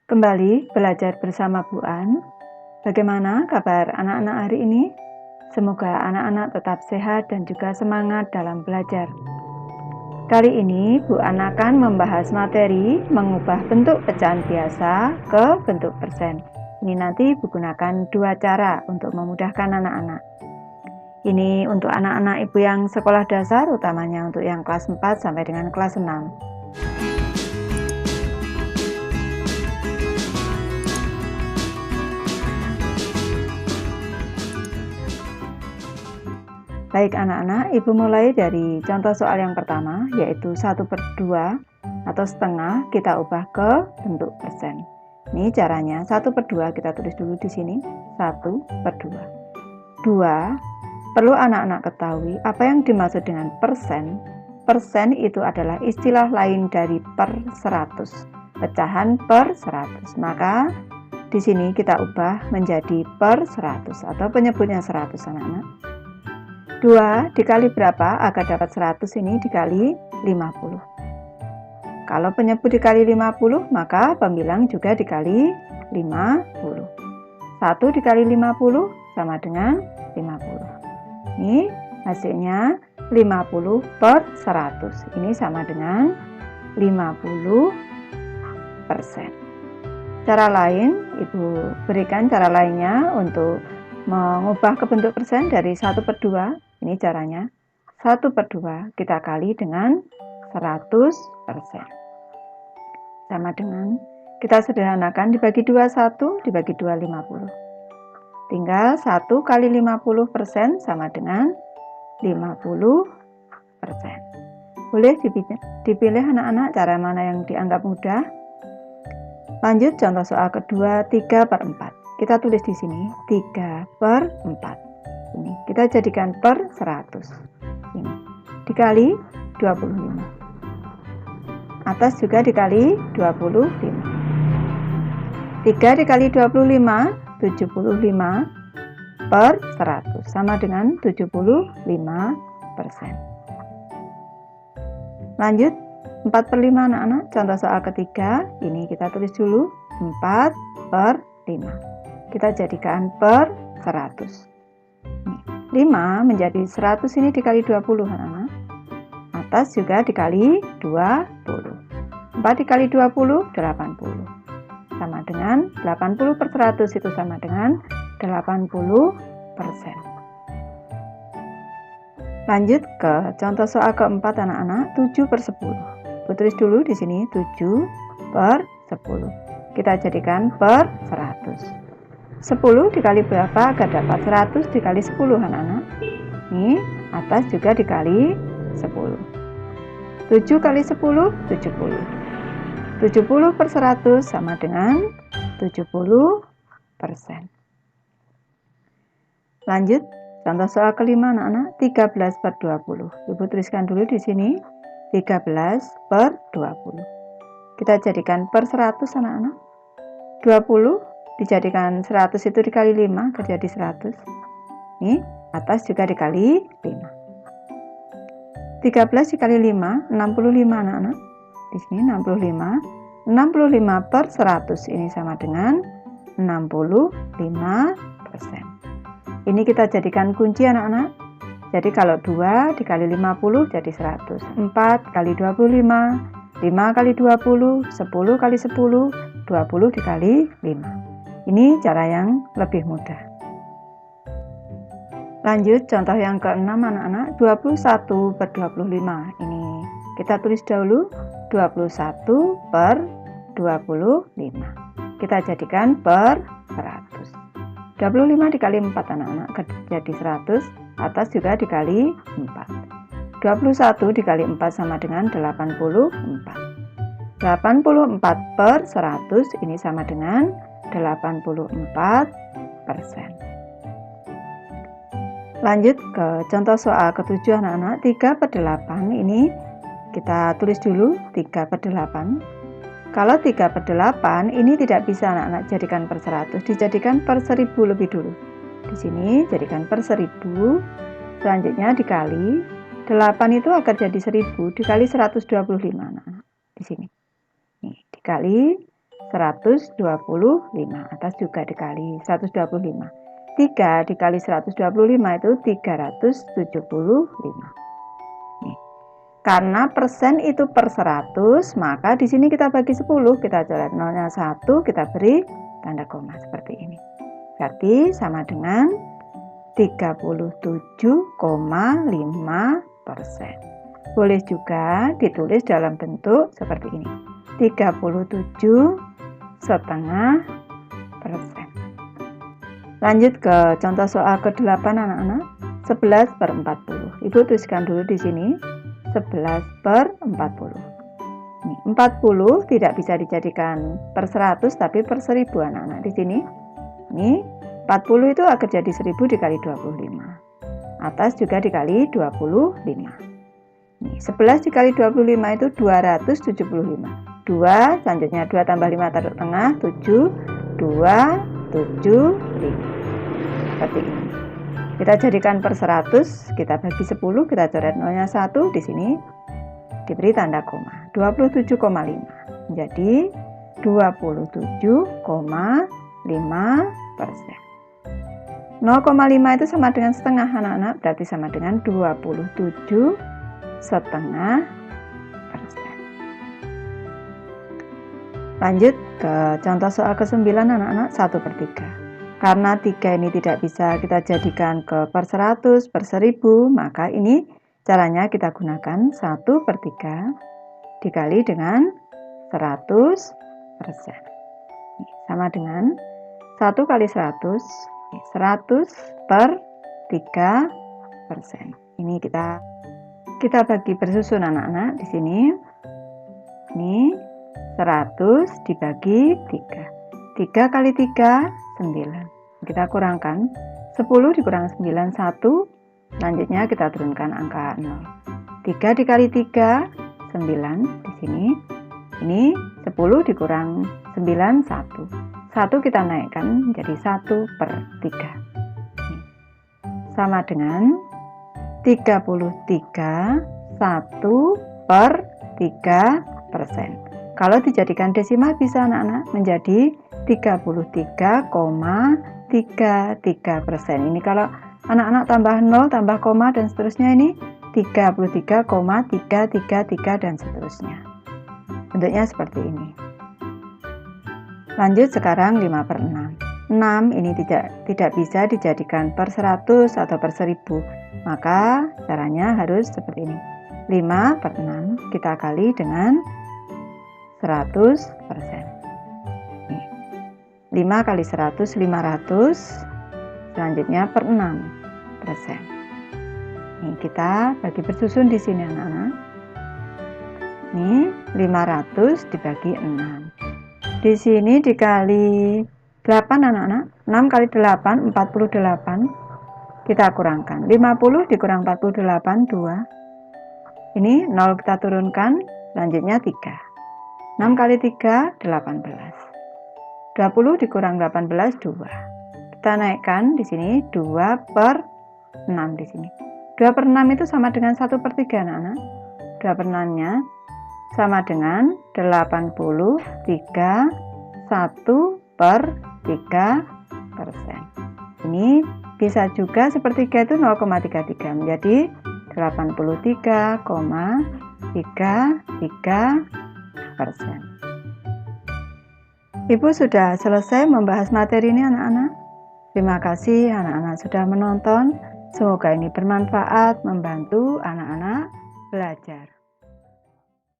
Kembali belajar bersama Bu An. Bagaimana kabar anak-anak hari ini? Semoga anak-anak tetap sehat dan juga semangat dalam belajar. Kali ini Bu An akan membahas materi mengubah bentuk pecahan biasa ke bentuk persen. Ini nanti menggunakan dua cara untuk memudahkan anak-anak. Ini untuk anak-anak ibu yang sekolah dasar, utamanya untuk yang kelas 4 sampai dengan kelas 6. Baik anak-anak, ibu mulai dari contoh soal yang pertama, yaitu 1/2 atau setengah kita ubah ke bentuk persen. Ini caranya, 1/2 kita tulis dulu di sini, 1/2. 2, perlu anak-anak ketahui apa yang dimaksud dengan persen. Persen itu adalah istilah lain dari per 100, pecahan per 100. Maka di sini kita ubah menjadi per 100 atau penyebutnya 100 anak-anak. 2 dikali berapa agar dapat 100 ini dikali 50. Kalau penyebut dikali 50, maka pembilang juga dikali 50. 1 dikali 50 sama dengan 50. Ini hasilnya 50 per 100. Ini sama dengan 50%. Cara lain, ibu berikan cara lainnya untuk mengubah ke bentuk persen dari 1/2. Ini caranya, 1/2 kita kali dengan 100%. Sama dengan, kita sederhanakan dibagi 2, 1, dibagi 2, 50. Tinggal 1 kali 50% sama dengan 50%. Boleh dipilih anak-anak cara mana yang dianggap mudah. Lanjut contoh soal kedua, 3/4. Kita tulis di sini 3/4. Ini kita jadikan per 100. Ini dikali 25. Atas juga dikali 25. 3 dikali 25, 75 per 100 sama dengan 75%. Lanjut 4/5 anak-anak, contoh soal ketiga. Ini kita tulis dulu 4/5. Kita jadikan per 100. 5 menjadi 100 ini dikali 20 anak-anak. Atas juga dikali 20. 4 dikali 20, 80. Sama dengan 80 per 100 itu sama dengan 80%. Lanjut ke contoh soal keempat anak-anak, 7/10. Tulis dulu di sini 7/10. Kita jadikan per 100. 10 dikali berapa agar dapat 100 dikali 10 anak-anak. Ini atas juga dikali 10. 7 kali 10, 70. 70 per 100 sama dengan 70%. Lanjut contoh soal kelima anak-anak, 13/20. Ibu tuliskan dulu di sini 13/20. Kita jadikan per 100 anak-anak. 20 dijadikan 100 itu dikali 5 jadi 100. Ini atas juga dikali 5. 13 dikali 5, 65 anak-anak. Di sini 65. 65 per 100 ini sama dengan 65%. Ini kita jadikan kunci anak-anak. Jadi kalau 2 dikali 50 jadi 100. 4 kali 25, 5 kali 20, 10 kali 10, 20 dikali 5. Ini cara yang lebih mudah. Lanjut contoh yang ke-6 anak-anak, 21/25. Ini kita tulis dahulu 21/25. Kita jadikan per 100. 25 dikali 4 anak-anak jadi 100, atas juga dikali 4. 21 dikali 4 sama dengan 84. 84 per 100 ini sama dengan 84%. Lanjut ke contoh soal ke-7 anak-anak, 3/8. Ini kita tulis dulu 3/8. Kalau 3/8 ini tidak bisa anak-anak jadikan per 100, dijadikan per 1000 lebih dulu. Di sini jadikan per 1000, selanjutnya dikali 8 itu akan jadi 1000 dikali 125 anak-anak. Di sini. Nih, dikali 125. Atas juga dikali 125. 3 dikali 125 itu 375. Karena persen itu per 100, maka di sini kita bagi 10, kita coret nolnya 1, kita beri tanda koma seperti ini. Berarti sama dengan 37,5%. Boleh juga ditulis dalam bentuk seperti ini. 37,5%. Lanjut ke contoh soal ke-8 anak-anak. 11/40. Ibu tuliskan dulu di sini 11/40. Ini 40 tidak bisa dijadikan per 100 tapi per 1000 anak-anak di sini. Ini 40 itu akan jadi 1000 dikali 25. Atas juga dikali 25. Ini 11 dikali 25 itu 275. 2 selanjutnya 2 tambah 5 taruh tengah 7 2 7 5. Seperti ini. Kita jadikan per 100, kita bagi 10, kita coret nolnya 1 di sini. Diberi tanda koma. 27,5. Jadi 27,5%. 0,5 itu sama dengan setengah anak-anak, berarti sama dengan 27,5%. Lanjut ke contoh soal ke-9 anak-anak, 1/3. Karena 3 ini tidak bisa kita jadikan ke per 100, per 1000, maka ini caranya kita gunakan 1/3 dikali dengan 100%. Sama dengan 1 kali 100, 100/3%. Ini kita bagi bersusun anak-anak di sini. Ini 100 dibagi 3. 3 kali 3, 9. Kita kurangkan 10 dikurangi 9, 1. Selanjutnya kita turunkan angka 0. 3 dikali 3, 9 di sini. Ini 10 dikurang 9, 1. 1 kita naikkan menjadi 1/3. Sama dengan 33, 1/3%. Kalau dijadikan desimal bisa anak-anak menjadi 33,33%. Ini kalau anak-anak tambah 0, tambah koma dan seterusnya ini 33,333 dan seterusnya. Bentuknya seperti ini. Lanjut sekarang 5/6. 6 ini tidak bisa dijadikan per 100 atau per 1000. Maka caranya harus seperti ini. 5/6 kita kali dengan 100%. 5 kali 100, 500. Selanjutnya per 6%. Ini kita bagi bersusun di sini anak-anak. Ini 500 dibagi 6. Di sini dikali 8 anak-anak. 6 kali 8, 48. Kita kurangkan. 50 dikurang 48, 2. Ini 0 kita turunkan. Selanjutnya 3. 6 kali 3, 18. 20 dikurang 18, 2. Kita naikkan di sini 2/6 di sini. 2/6 itu sama dengan 1/3 anak-anak. 2/6-nya sama dengan 83, 1/3%. Ini bisa juga sepertiga itu 0,33 menjadi 83,33%. Ibu sudah selesai membahas materi ini anak-anak. Terima kasih anak-anak sudah menonton. Semoga ini bermanfaat membantu anak-anak belajar.